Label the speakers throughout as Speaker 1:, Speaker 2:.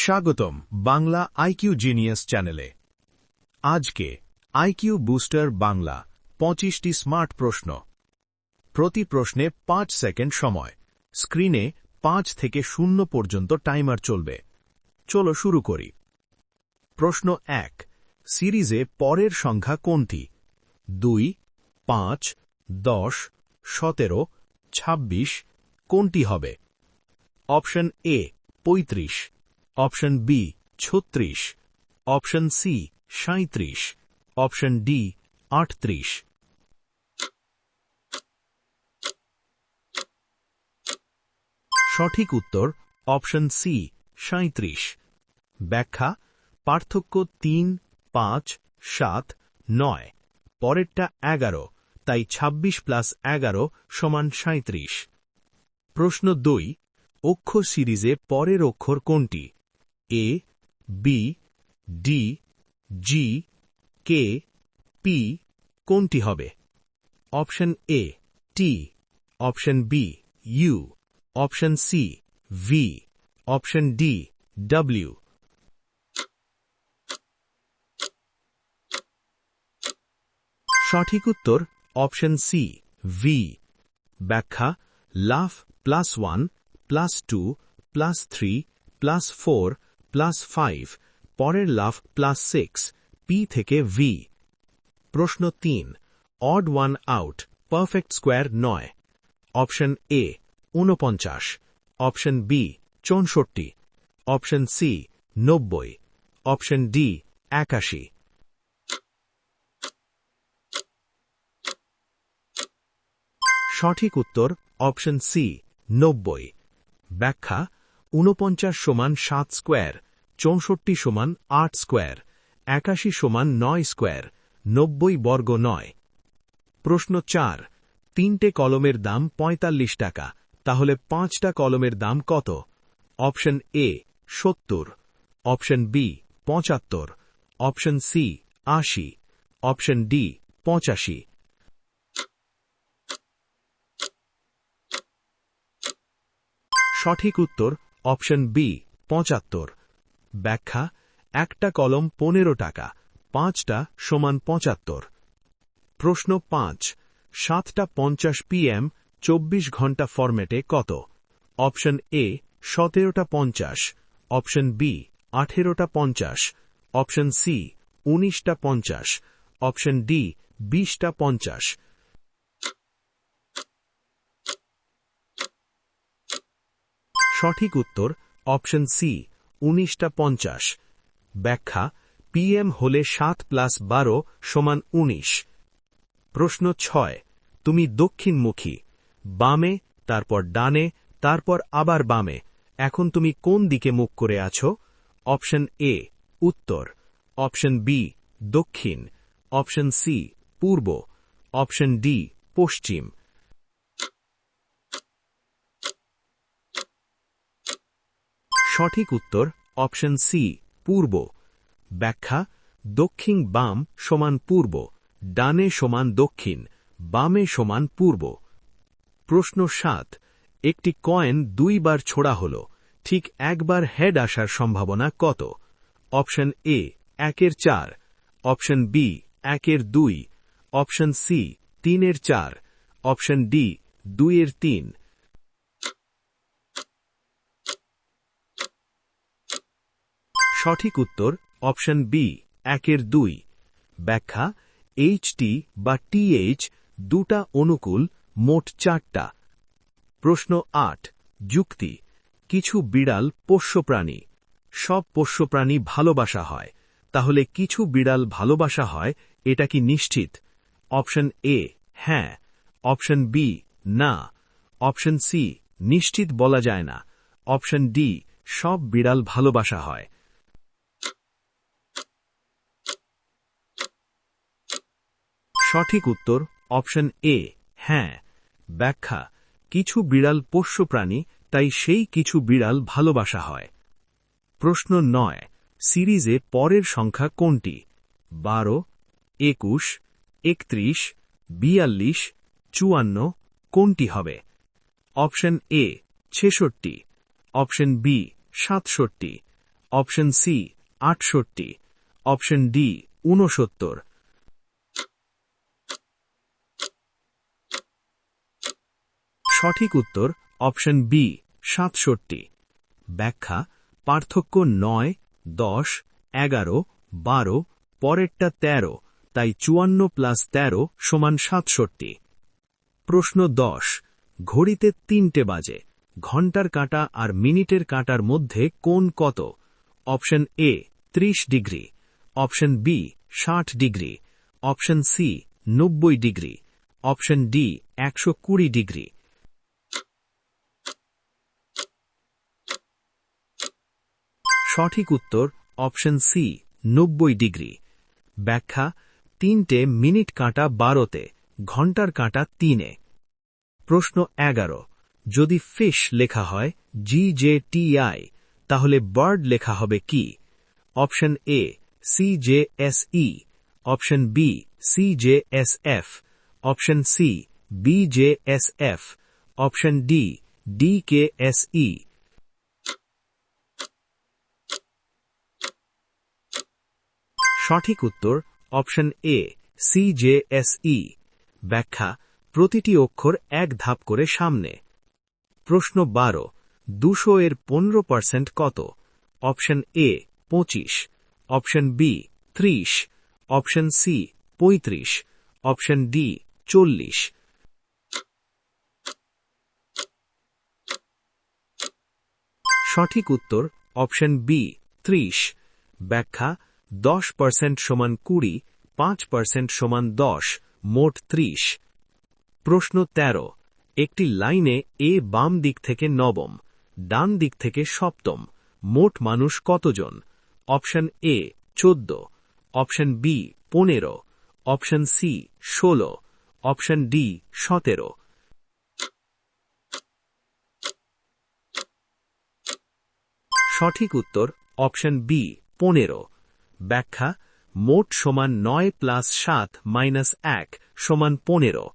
Speaker 1: স্বাগতম Bangla IQ genius চ্যানেলে। আজকে আইকিউ বুস্টার বাংলা 25টি স্মার্ট প্রশ্ন। প্রতি প্রশ্নে 5 সেকেন্ড সময়। স্ক্রিনে 5 থেকে 0 পর্যন্ত টাইমার চলবে। চলো শুরু করি। প্রশ্ন 1। সিরিজে পরের সংখ্যা কোনটি? 2, 5, 10, 17, 26 কোনটি হবে? Option A 35, option B 36, option C 37, option D 38। সঠিক উত্তর অপশন সি 37। ব্যাখ্যা: পার্থক্য 3, 5, 7, 9, পরেরটা 11, তাই 26 + 11 = 37। প্রশ্ন 2। অক্ষর সিরিজে পরের অক্ষর কোনটি? A, B, D, G, K, P কোনটি হবে? Option A T, option B U, option C V, option D W. সঠিক উত্তর অপশন সি ভি। ব্যাখ্যা: লাফ +1, +2, +3, +4, +5, পরের লাফ +6, পি থেকে ভি। প্রশ্ন 3। Odd one out perfect square নয়। Option A 49, option B 64, option C 90, option D 81। সঠিক উত্তর অপশন সি 90। ব্যাখ্যা: 49 = 7 স্কোয়ার, 64 = 8 স্কোয়ার, 81 = 9 স্কোয়ার, 90 বর্গ নয়। প্রশ্ন 4। 3টে কলমের দাম 45 টাকা, তাহলে 5টা কলমের দাম কত? Option A 70, option B 75, option C 80, option D 85। সঠিক উত্তর অপশন বি 75। ব্যাখ্যা: একটা কলম 15 টাকা, 5টা = 75। প্রশ্ন 5। 7টা 50 PM 24 ঘন্টা ফরম্যাটে কত? অপশন এ 17টা 50, অপশন বি 18টা 50, অপশন সি 19টা 50, অপশন ডি 20টা 50। সঠিক উত্তর অপশন সি 19টা 50। ব্যাখ্যা: PM হলে 7 + 12 = 19। প্রশ্ন 6। তুমি দক্ষিণমুখী, বামে, তারপর ডানে, তারপর আবার বামে, এখন তুমি কোন দিকে মুখ করে আছো? অপশন এ উত্তর, অপশন বি দক্ষিণ, অপশন সি পূর্ব, অপশন ডি পশ্চিম। সঠিক উত্তর অপশন সি পূর্ব। ব্যাখ্যা: দক্ষিণ বাম সমান পূর্ব, ডানে সমান দক্ষিণ, বামে সমান পূর্ব। প্রশ্ন 7। একটি কয়েন 2 বার ছোড়া হল, ঠিক একবার হেড আসার সম্ভাবনা কত? Option A 1/4, option B 1/2, option C 3/4, option D 2/3। সঠিক উত্তর অপশন বি 1/2। ব্যাখ্যা: এইচটি বা টিএইচ দুটা অনুকূল, মোট 4টা। প্রশ্ন 8। যুক্তি: কিছু বিড়াল পোষ্য প্রাণী। সব পোষ্য প্রাণী ভালোবাসা হয়, তাহলে কিছু বিড়াল ভালোবাসা হয়, এটা কি নিশ্চিত? অপশন এ হ্যাঁ, অপশন বি না, অপশন সি নিশ্চিত বলা যায় না, অপশন ডি সব বিড়াল ভালোবাসা হয়। সঠিক উত্তর অপশন এ হ্যাঁ। ব্যাখ্যা: কিছু বিড়াল পোষ্য প্রাণী, তাই সেই কিছু বিড়াল ভালোবাসা হয়। প্রশ্ন 9। সিরিজে পরের সংখ্যা কোনটি? 12, 21, 31, 42, 54 কোনটি হবে? Option A 66, option B 67, option C 68, option D 69। সঠিক উত্তর অপশন বি 67। ব্যাখ্যা: পার্থক্য 9, 10, 11, 12, পরেরটা 13, তাই 54 + 13 = 67। প্রশ্ন 10, ঘড়িতে 3টে বাজে, ঘন্টার কাঁটা আর মিনিটের কাঁটার মধ্যে কোণ কত? Option A 30 degree, option B 60 degree, option C 90 degree, option D 120 degree. সঠিক উত্তর অপশন সি 90 ডিগ্রি। ব্যাখ্যা: 3টে মিনিট কাঁটা 12তে, ঘন্টার কাঁটা 3-এ। প্রশ্ন 11, যদি ফিশ লেখা হয় GJTI, তাহলে বার্ড লেখা হবে কি? Option A CJSE, option B CJSF, option C BJSF, option D DKSE। সঠিক উত্তর অপশন এ CJSE। ব্যাখ্যা: প্রতিটি অক্ষর এক ধাপ করে সামনে। প্রশ্ন 12, 200 এর 15% কত? Option A 25, option B 30, option C 35, option D 40। সঠিক উত্তর অপশন বি 30। ব্যাখ্যা: 10% = 20, 5% = 10, মোট 30। প্রশ্ন 13, একটি লাইনে এ বাম দিক থেকে নবম, ডান দিক থেকে সপ্তম, মোট মানুষ কতজন? Option A 14, option B 15, option C 16, option D 17। সঠিক উত্তর অপশন বি 15। ব্যাখ্যা: মোট সমান 9 + 7 - 1 = 15।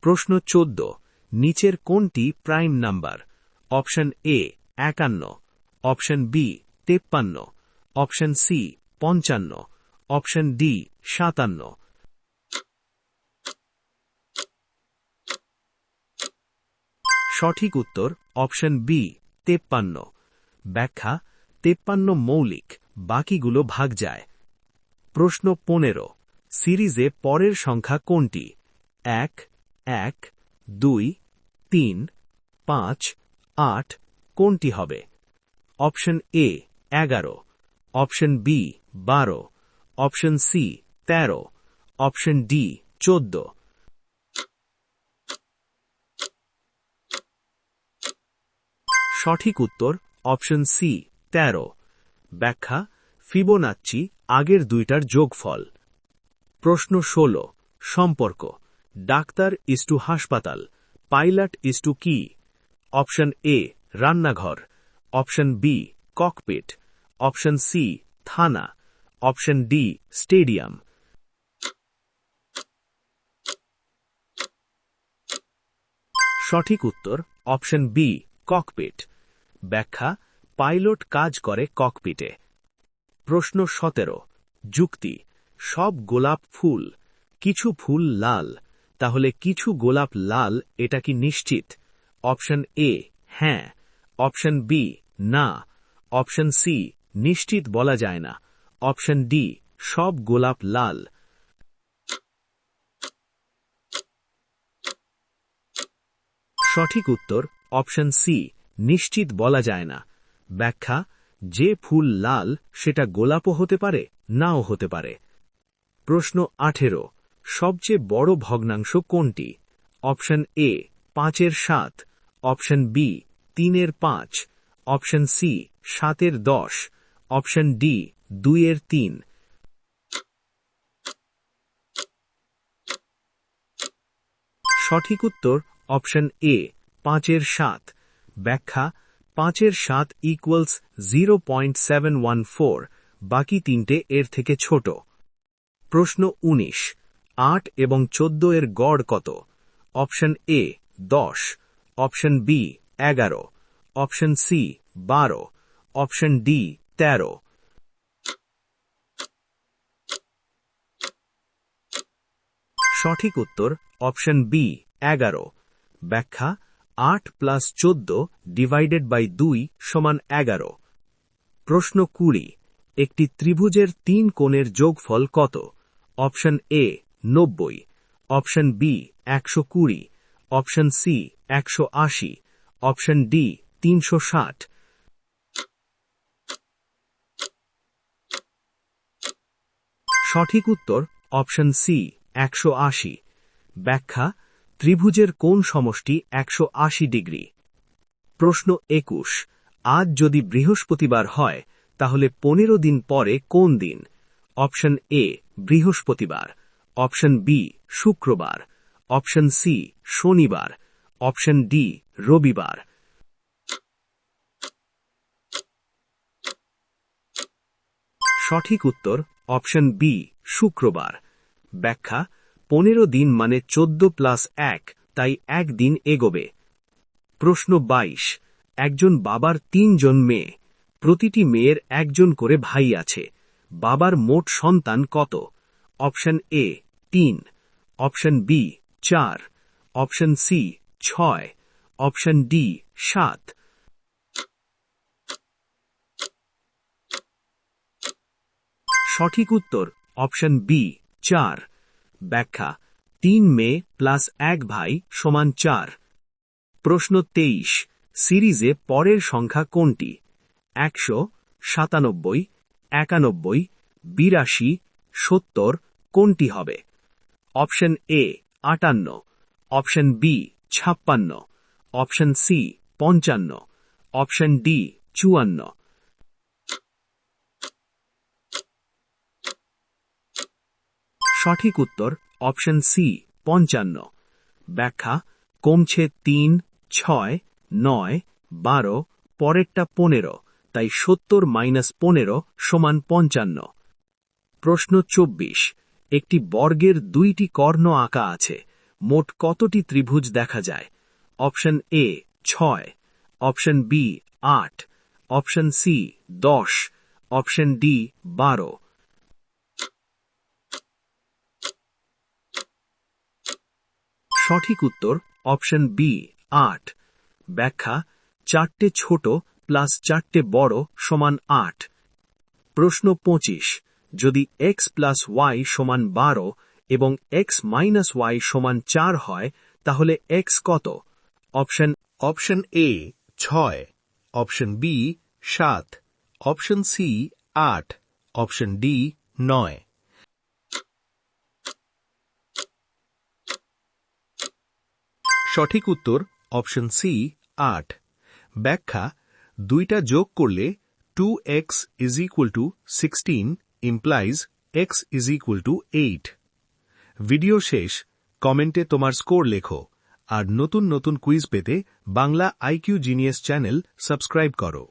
Speaker 1: প্রশ্ন 14, নিচের কোনটি prime number? Option A 51, option B 53, option C 55, option D 57। সঠিক উত্তর অপশন বি 53। ব্যাখ্যা: 53 মৌলিক, বাকিগুলো ভাগ যায়। প্রশ্ন 15, সিরিজে পরের সংখ্যা কোনটি? 1, 1, 2, 3, 5, 8 কোনটি হবে? Option A 11, option B 12, option C 13, option D 14। সঠিক উত্তর অপশন সি 13। ব্যাখ্যা: ফিবোনাচ্চি আগের দুইটার যোগফল। প্রশ্ন 16, সম্পর্ক ডাক্তার ইস্টু হাসপাতাল, পাইলট ইস্টু কি? অপশন এ রান্নাঘর, option B cockpit, option C থানা, অপশন ডি স্টেডিয়াম। সঠিক উত্তর অপশন বি ককপিট। ব্যাখ্যা: পাইলট কাজ করে ককপিটে। প্রশ্ন 17, যুক্তি সব গোলাপ ফুল, কিছু ফুল লাল, তাহলে কিছু গোলাপ লাল এটা কি নিশ্চিত? অপশন এ হ্যাঁ, অপশন বি না, অপশন সি নিশ্চিত বলা যায় না, অপশন ডি সব গোলাপ লাল। সঠিক উত্তর অপশন সি নিশ্চিত বলা যায় না। ব্যাখ্যা: যে ফুল লাল সেটা গোলাপও হতে পারে, নাও হতে পারে। প্রশ্ন 18, সবচেয়ে বড় ভগ্নাংশ কোনটি? Option A 5/7, option B 3/5, option C 7/10, option D 2/3। সঠিক উত্তর অপশন এ 5/7। ব্যাখ্যা: 5/7 = 0.714, বাকি তিনটে এর থেকে ছোট। প্রশ্ন 19, 8 এবং 14 এর গড় কত? Option A 10, option B 11, option C 12, option D 13। সঠিক উত্তর অপশন বি 11। ব্যাখ্যা 8 + 14 ডিভাইডেড বাই 2 সমান 11। প্রশ্ন 20। একটি ত্রিভুজের 3 কোণের যোগফল কত? Option A 90, option B 120, option C 180, option D 360। সঠিক উত্তর অপশন সি 180। ব্যাখ্যা ত্রিভুজের কোণ সমষ্টি 180 ডিগ্রি। প্রশ্ন 21। আজ যদি বৃহস্পতিবার হয় তাহলে 15 দিন পরে কোন দিন? অপশন এ বৃহস্পতিবার, অপশন বি শুক্রবার, অপশন সি শনিবার, অপশন ডি রবিবার। সঠিক উত্তর অপশন বি শুক্রবার। ব্যাখ্যা 15 দিন মানে 14 + 1, তাই একদিন এগোবে। প্রশ্ন 22। একজন বাবার 3 জন মেয়ে, প্রতিটি মেয়ের একজন করে ভাই আছে, বাবার মোট সন্তান কত? Option A 3, option B 4, option C 6, option D 7। সঠিক উত্তর অপশন বি 4। ব্যাখ্যা 3 মেয়ে প্লাস 1 ভাই সমান 4। প্রশ্ন 23। সিরিজে পরের সংখ্যা কোনটি? 100, 97, 91, 82, 70 কোনটি হবে? Option A 58, option B 56, option C 55, option D 54। সঠিক উত্তর অপশন সি 55। ব্যাখ্যা কমছে 3, 6, 9, 12, পরেরটা 15, তাই 70 - 15 সমান 55। প্রশ্ন 24। একটি বর্গের 2টি কর্ণ আঁকা আছে, মোট কতটি ত্রিভুজ দেখা যায়? Option A 6, option B 8, option C 10, option D 12। সঠিক উত্তর অপশন বি 8। ব্যাখ্যা 4টে ছোট প্লাস 4টে বড় সমান 8। প্রশ্ন 25। যদি x + y সমান 12 এবং x - y সমান 4 হয় তাহলে x কত?
Speaker 2: Option A 6, option B 7, option C 8, option D 9। সঠিক উত্তর অপশন সি 8। ব্যাখ্যা 2টা যোগ করলে 2x = 16 implies x = 8। ভিডিও শেষ, কমেন্টে তোমার স্কোর লেখো, আর নতুন নতুন কুইজ পেতে Bangla IQ genius channel subscribe করো।